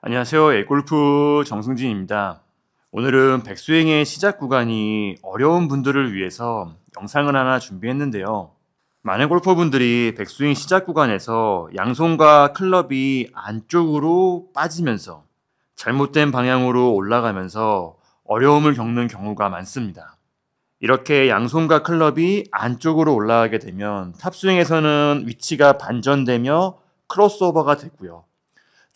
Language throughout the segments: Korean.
안녕하세요. 골프 정승진입니다. 오늘은 백스윙의 시작 구간이 어려운 분들을 위해서 영상을 하나 준비했는데요. 많은 골퍼분들이 백스윙 시작 구간에서 양손과 클럽이 안쪽으로 빠지면서 잘못된 방향으로 올라가면서 어려움을 겪는 경우가 많습니다. 이렇게 양손과 클럽이 안쪽으로 올라가게 되면 탑스윙에서는 위치가 반전되며 크로스오버가 되고요.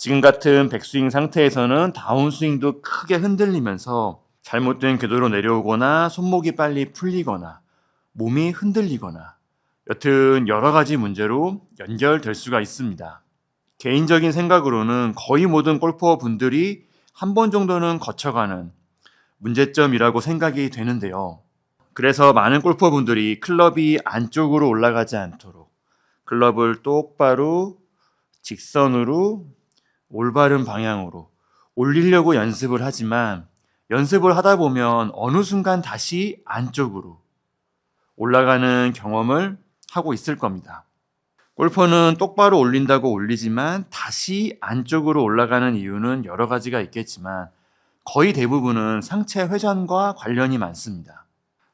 지금 같은 백스윙 상태에서는 다운스윙도 크게 흔들리면서 잘못된 궤도로 내려오거나 손목이 빨리 풀리거나 몸이 흔들리거나 여튼 여러 가지 문제로 연결될 수가 있습니다. 개인적인 생각으로는 거의 모든 골퍼 분들이 한 번 정도는 거쳐가는 문제점이라고 생각이 되는데요. 그래서 많은 골퍼 분들이 클럽이 안쪽으로 올라가지 않도록 클럽을 똑바로 직선으로 올바른 방향으로 올리려고 연습을 하지만 연습을 하다 보면 어느 순간 다시 안쪽으로 올라가는 경험을 하고 있을 겁니다. 골퍼는 똑바로 올린다고 올리지만 다시 안쪽으로 올라가는 이유는 여러 가지가 있겠지만 거의 대부분은 상체 회전과 관련이 많습니다.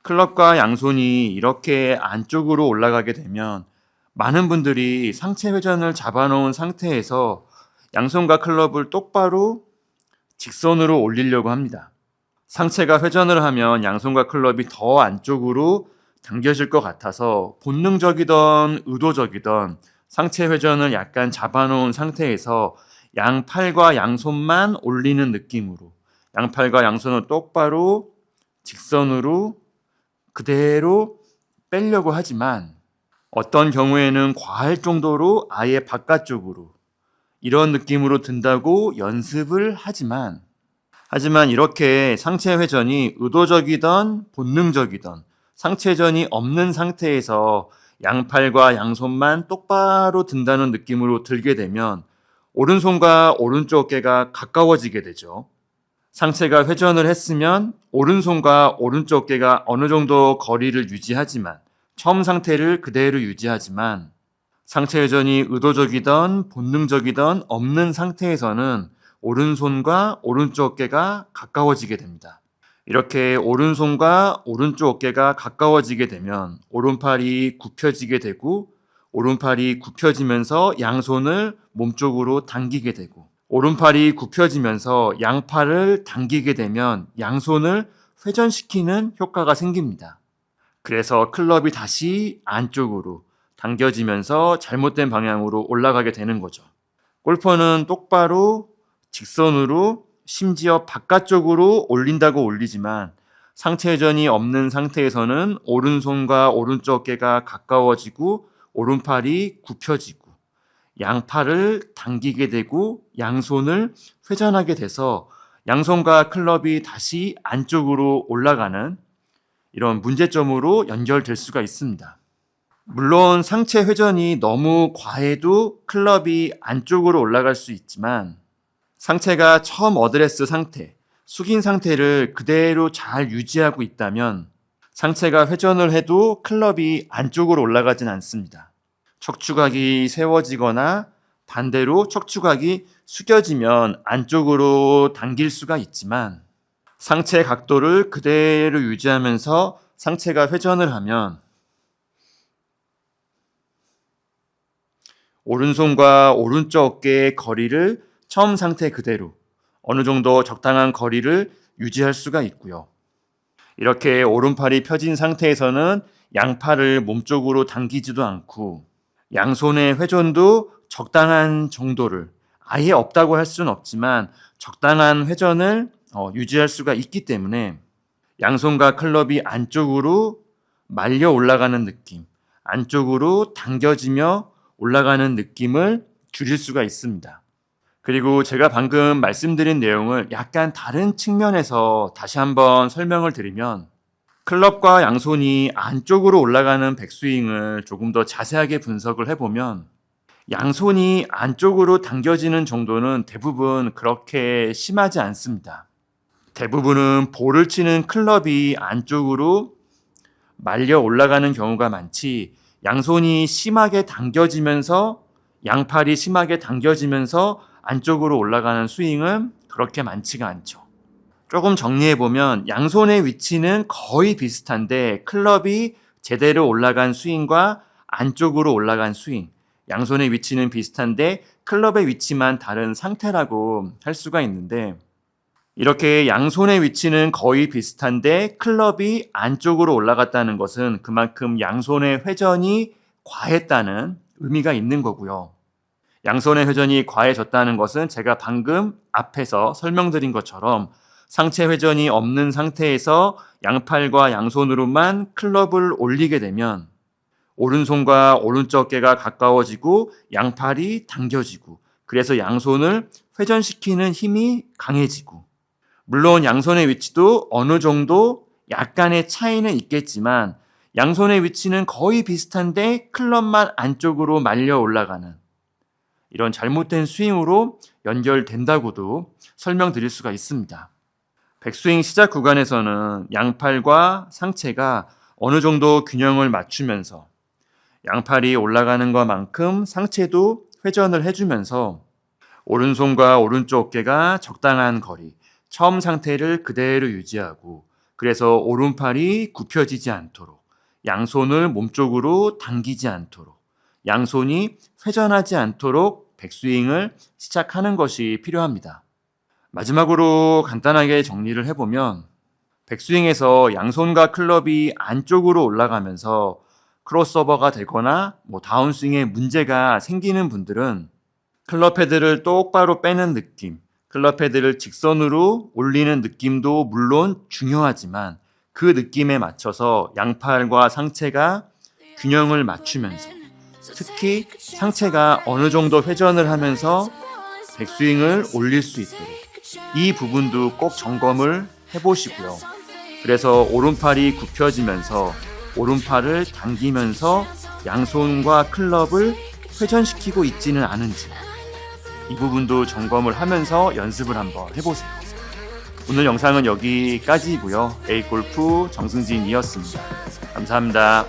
클럽과 양손이 이렇게 안쪽으로 올라가게 되면 많은 분들이 상체 회전을 잡아놓은 상태에서 양손과 클럽을 똑바로 직선으로 올리려고 합니다. 상체가 회전을 하면 양손과 클럽이 더 안쪽으로 당겨질 것 같아서 본능적이던 의도적이던 상체 회전을 약간 잡아놓은 상태에서 양팔과 양손만 올리는 느낌으로 양팔과 양손을 똑바로 직선으로 그대로 빼려고 하지만 어떤 경우에는 과할 정도로 아예 바깥쪽으로 이런 느낌으로 든다고 연습을 하지만 이렇게 상체 회전이 의도적이던 본능적이던 상체 회전이 없는 상태에서 양팔과 양손만 똑바로 든다는 느낌으로 들게 되면 오른손과 오른쪽 어깨가 가까워지게 되죠. 상체가 회전을 했으면 오른손과 오른쪽 어깨가 어느 정도 거리를 유지하지만 처음 상태를 그대로 유지하지만 상체 회전이 의도적이던 본능적이던 없는 상태에서는 오른손과 오른쪽 어깨가 가까워지게 됩니다. 이렇게 오른손과 오른쪽 어깨가 가까워지게 되면 오른팔이 굽혀지게 되고 오른팔이 굽혀지면서 양손을 몸쪽으로 당기게 되고 오른팔이 굽혀지면서 양팔을 당기게 되면 양손을 회전시키는 효과가 생깁니다. 그래서 클럽이 다시 안쪽으로 당겨지면서 잘못된 방향으로 올라가게 되는 거죠. 골퍼는 똑바로 직선으로 심지어 바깥쪽으로 올린다고 올리지만 상체 회전이 없는 상태에서는 오른손과 오른쪽 어깨가 가까워지고 오른팔이 굽혀지고 양팔을 당기게 되고 양손을 회전하게 돼서 양손과 클럽이 다시 안쪽으로 올라가는 이런 문제점으로 연결될 수가 있습니다. 물론 상체 회전이 너무 과해도 클럽이 안쪽으로 올라갈 수 있지만 상체가 처음 어드레스 상태, 숙인 상태를 그대로 잘 유지하고 있다면 상체가 회전을 해도 클럽이 안쪽으로 올라가진 않습니다. 척추각이 세워지거나 반대로 척추각이 숙여지면 안쪽으로 당길 수가 있지만 상체 각도를 그대로 유지하면서 상체가 회전을 하면 오른손과 오른쪽 어깨의 거리를 처음 상태 그대로 어느 정도 적당한 거리를 유지할 수가 있고요. 이렇게 오른팔이 펴진 상태에서는 양팔을 몸쪽으로 당기지도 않고 양손의 회전도 적당한 정도를 아예 없다고 할 수는 없지만 적당한 회전을 유지할 수가 있기 때문에 양손과 클럽이 안쪽으로 말려 올라가는 느낌, 안쪽으로 당겨지며 올라가는 느낌을 줄일 수가 있습니다. 그리고 제가 방금 말씀드린 내용을 약간 다른 측면에서 다시 한번 설명을 드리면 클럽과 양손이 안쪽으로 올라가는 백스윙을 조금 더 자세하게 분석을 해보면 양손이 안쪽으로 당겨지는 정도는 대부분 그렇게 심하지 않습니다. 대부분은 볼을 치는 클럽이 안쪽으로 말려 올라가는 경우가 많지 양손이 심하게 당겨지면서 양팔이 심하게 당겨지면서 안쪽으로 올라가는 스윙은 그렇게 많지가 않죠. 조금 정리해보면 양손의 위치는 거의 비슷한데 클럽이 제대로 올라간 스윙과 안쪽으로 올라간 스윙, 양손의 위치는 비슷한데 클럽의 위치만 다른 상태라고 할 수가 있는데, 이렇게 양손의 위치는 거의 비슷한데 클럽이 안쪽으로 올라갔다는 것은 그만큼 양손의 회전이 과했다는 의미가 있는 거고요. 양손의 회전이 과해졌다는 것은 제가 방금 앞에서 설명드린 것처럼 상체 회전이 없는 상태에서 양팔과 양손으로만 클럽을 올리게 되면 오른손과 오른쪽 어깨가 가까워지고 양팔이 당겨지고, 그래서 양손을 회전시키는 힘이 강해지고, 물론 양손의 위치도 어느 정도 약간의 차이는 있겠지만 양손의 위치는 거의 비슷한데 클럽만 안쪽으로 말려 올라가는 이런 잘못된 스윙으로 연결된다고도 설명드릴 수가 있습니다. 백스윙 시작 구간에서는 양팔과 상체가 어느 정도 균형을 맞추면서 양팔이 올라가는 것만큼 상체도 회전을 해주면서 오른손과 오른쪽 어깨가 적당한 거리, 처음 상태를 그대로 유지하고, 그래서 오른팔이 굽혀지지 않도록, 양손을 몸쪽으로 당기지 않도록, 양손이 회전하지 않도록 백스윙을 시작하는 것이 필요합니다. 마지막으로 간단하게 정리를 해보면, 백스윙에서 양손과 클럽이 안쪽으로 올라가면서 크로스오버가 되거나 다운스윙에 문제가 생기는 분들은 클럽 헤드를 똑바로 빼는 느낌, 클럽 헤드를 직선으로 올리는 느낌도 물론 중요하지만 그 느낌에 맞춰서 양팔과 상체가 균형을 맞추면서, 특히 상체가 어느 정도 회전을 하면서 백스윙을 올릴 수 있도록 이 부분도 꼭 점검을 해보시고요. 그래서 오른팔이 굽혀지면서 오른팔을 당기면서 양손과 클럽을 회전시키고 있지는 않은지, 이 부분도 점검을 하면서 연습을 한번 해보세요. 오늘 영상은 여기까지고요. A골프 정승진이었습니다. 감사합니다.